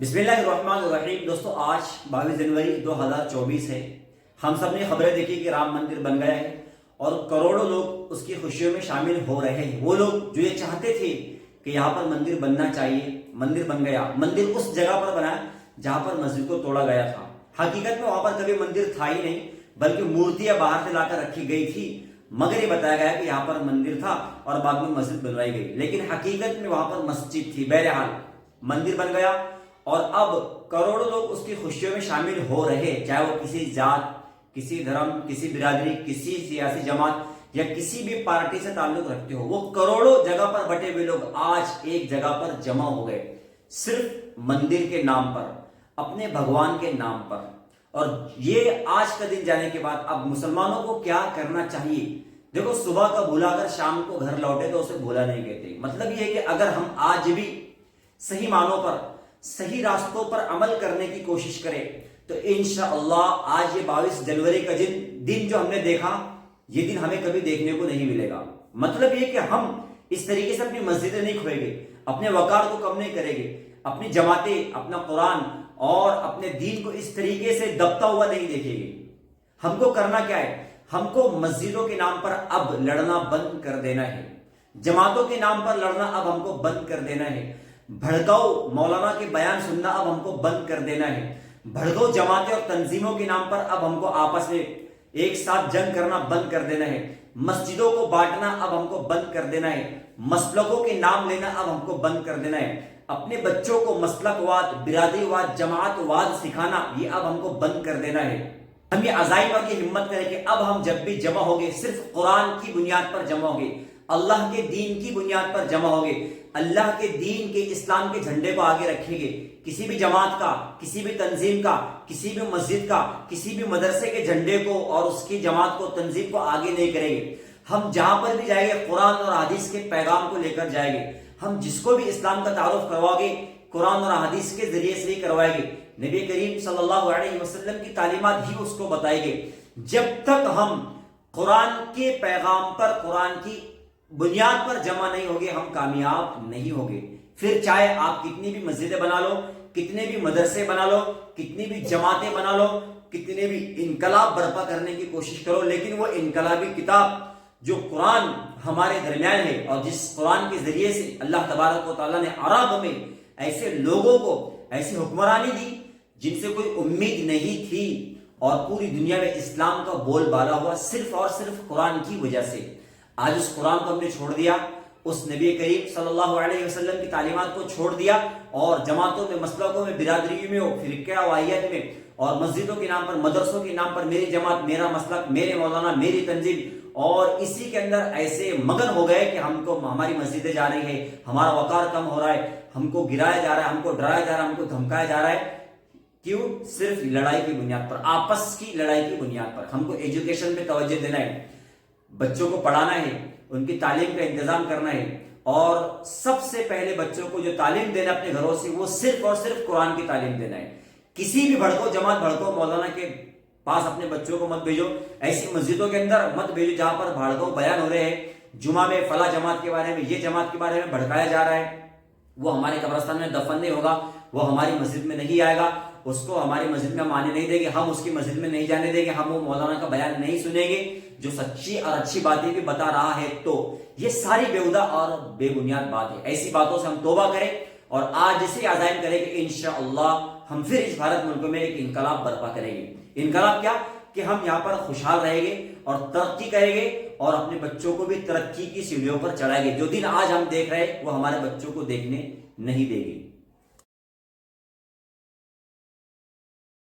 بسم اللہ الرحمن الرحیم۔ دوستو آج 22 جنوری 2024 ہے۔ ہم سب نے خبریں دیکھی کہ رام مندر بن گیا ہے اور کروڑوں لوگ اس کی خوشیوں میں شامل ہو رہے ہیں۔ وہ لوگ جو یہ چاہتے تھے کہ یہاں پر مندر بننا چاہیے، مندر بن گیا۔ مندر اس جگہ پر بنا جہاں پر مسجد کو توڑا گیا تھا۔ حقیقت میں وہاں پر کبھی مندر تھا ہی نہیں، بلکہ مورتیاں باہر سے لا کر رکھی گئی تھی، مگر یہ بتایا گیا کہ یہاں پر مندر تھا اور بعد میں مسجد بنوائی گئی، لیکن حقیقت میں وہاں پر مسجد تھی۔ بہرحال مندر بن گیا اور اب کروڑوں لوگ اس کی خوشیوں میں شامل ہو رہے، چاہے وہ کسی ذات، کسی دھرم، کسی برادری، کسی سیاسی جماعت یا کسی بھی پارٹی سے تعلق رکھتے ہو۔ وہ کروڑوں جگہ پر بٹے ہوئے لوگ آج ایک جگہ پر جمع ہو گئے، صرف مندر کے نام پر، اپنے بھگوان کے نام پر۔ اور یہ آج کا دن جانے کے بعد اب مسلمانوں کو کیا کرنا چاہیے؟ دیکھو، صبح کا بھولا اگر شام کو گھر لوٹے تو اسے بھولا نہیں کہتے۔ مطلب یہ ہے کہ اگر ہم آج بھی صحیح معنوں پر، صحیح راستوں پر عمل کرنے کی کوشش کریں تو انشاءاللہ آج یہ 22 جنوری کا دن جو ہم نے دیکھا، یہ دن ہمیں کبھی دیکھنے کو نہیں ملے گا۔ مطلب یہ کہ ہم اس طریقے سے اپنی مسجدیں نہیں کھوئیں گے، اپنے وقار کو کم نہیں کریں گے، اپنی جماعتیں، اپنا قرآن اور اپنے دین کو اس طریقے سے دبتا ہوا نہیں دیکھیں گے۔ ہم کو کرنا کیا ہے؟ ہم کو مسجدوں کے نام پر اب لڑنا بند کر دینا ہے، جماعتوں کے نام پر لڑنا اب ہم کو بند کر دینا ہے، بھڑکاؤ مولانا کے بیان سننا اب ہم کو بند کر دینا ہے، بھڑکاؤ جماعتیں اور تنظیموں کے نام پر اب ہم کو آپس میں ایک ساتھ جنگ کرنا بند کر دینا ہے، مسجدوں کو بانٹنا اب ہم کو بند کر دینا ہے، مسلکوں کے نام لینا اب ہم کو بند کر دینا ہے، اپنے بچوں کو مسلک واد، برادری واد، جماعت واد سکھانا یہ اب ہم کو بند کر دینا ہے۔ ہم یہ عزائم اور یہ ہمت کریں کہ اب ہم جب بھی جمع ہوگے صرف قرآن کی بنیاد پر جمع ہوگے، اللہ کے دین کی بنیاد پر جمع ہوگے، اللہ کے دین کے اسلام کے جھنڈے کو آگے رکھیں گے۔ کسی بھی جماعت کا، کسی بھی تنظیم کا، کسی بھی مسجد کا، کسی بھی مدرسے کے جھنڈے کو اور اس کی جماعت کو، تنظیم کو آگے نہیں کریں گے۔ ہم جہاں پر بھی جائیں گے قرآن اور حدیث کے پیغام کو لے کر جائیں گے۔ ہم جس کو بھی اسلام کا تعارف کروا گے قرآن اور حدیث کے ذریعے سے ہی کروائیں گے۔ نبی کریم صلی اللہ علیہ وسلم کی تعلیمات ہی اس کو بتائیں گے۔ جب تک ہم قرآن کے پیغام پر، قرآن کی بنیاد پر جمع نہیں ہوگے، ہم کامیاب نہیں ہوگے۔ پھر چاہے آپ کتنی بھی مسجدیں بنا لو، کتنے بھی مدرسے بنا لو، کتنی بھی جماعتیں بنا لو، کتنے بھی انقلاب برپا کرنے کی کوشش کرو، لیکن وہ انقلابی کتاب جو قرآن ہمارے درمیان ہے اور جس قرآن کے ذریعے سے اللہ تبارک و تعالیٰ نے عرب میں ایسے لوگوں کو ایسی حکمرانی دی جن سے کوئی امید نہیں تھی، اور پوری دنیا میں اسلام کا بول بالا ہوا صرف اور صرف قرآن کی وجہ سے۔ آج اس قرآن کو ہم نے چھوڑ دیا، اس نبی کریم صلی اللہ علیہ وسلم کی تعلیمات کو چھوڑ دیا، اور جماعتوں میں، مسلکوں میں، برادریوں میں، فرقہ واحیت میں، اور مسجدوں کے نام پر، مدرسوں کے نام پر میری جماعت، میرا مسلک، میرے مولانا، میری تنظیم، اور اسی کے اندر ایسے مگن ہو گئے کہ ہم کو ہماری مسجدیں جا رہی ہیں، ہمارا وقار کم ہو رہا ہے، ہم کو گرایا جا رہا ہے، ہم کو ڈرایا جا رہا ہے، ہم کو دھمکایا جا رہا ہے۔ کیوں؟ صرف لڑائی کی بنیاد پر، آپس کی لڑائی کی بنیاد پر۔ ہم کو ایجوکیشن پہ توجہ دینا ہے، بچوں کو پڑھانا ہے، ان کی تعلیم کا انتظام کرنا ہے، اور سب سے پہلے بچوں کو جو تعلیم دینا اپنے گھروں سے وہ صرف اور صرف قرآن کی تعلیم دینا ہے۔ کسی بھی بھڑکو جماعت، بھڑکو مولانا کے پاس اپنے بچوں کو مت بھیجو، ایسی مسجدوں کے اندر مت بھیجو جہاں پر بھڑکو بیان ہو رہے ہیں، جمعہ میں فلاں جماعت کے بارے میں، یہ جماعت کے بارے میں بھڑکایا جا رہا ہے۔ وہ ہمارے قبرستان میں دفن نہیں ہوگا، وہ ہماری مسجد میں نہیں آئے گا، اس کو ہماری مسجد میں ہم آنے نہیں دیں گے، ہم اس کی مسجد میں نہیں جانے دیں گے، ہم وہ مولانا کا بیان نہیں سنیں گے جو سچی اور اچھی باتیں بھی بتا رہا ہے۔ تو یہ ساری بےہودہ اور بے بنیاد بات ہے۔ ایسی باتوں سے ہم توبہ کریں اور آج سے عزائم کریں کہ انشاءاللہ ہم پھر اس بھارت ملک میں ایک انقلاب برپا کریں گے۔ انقلاب کیا؟ کہ ہم یہاں پر خوشحال رہیں گے اور ترقی کریں گے، اور اپنے بچوں کو بھی ترقی کی سیڑھیوں پر چڑھائیں گے۔ جو دن آج ہم دیکھ رہے ہیں وہ ہمارے بچوں کو دیکھنے نہیں دیں گے۔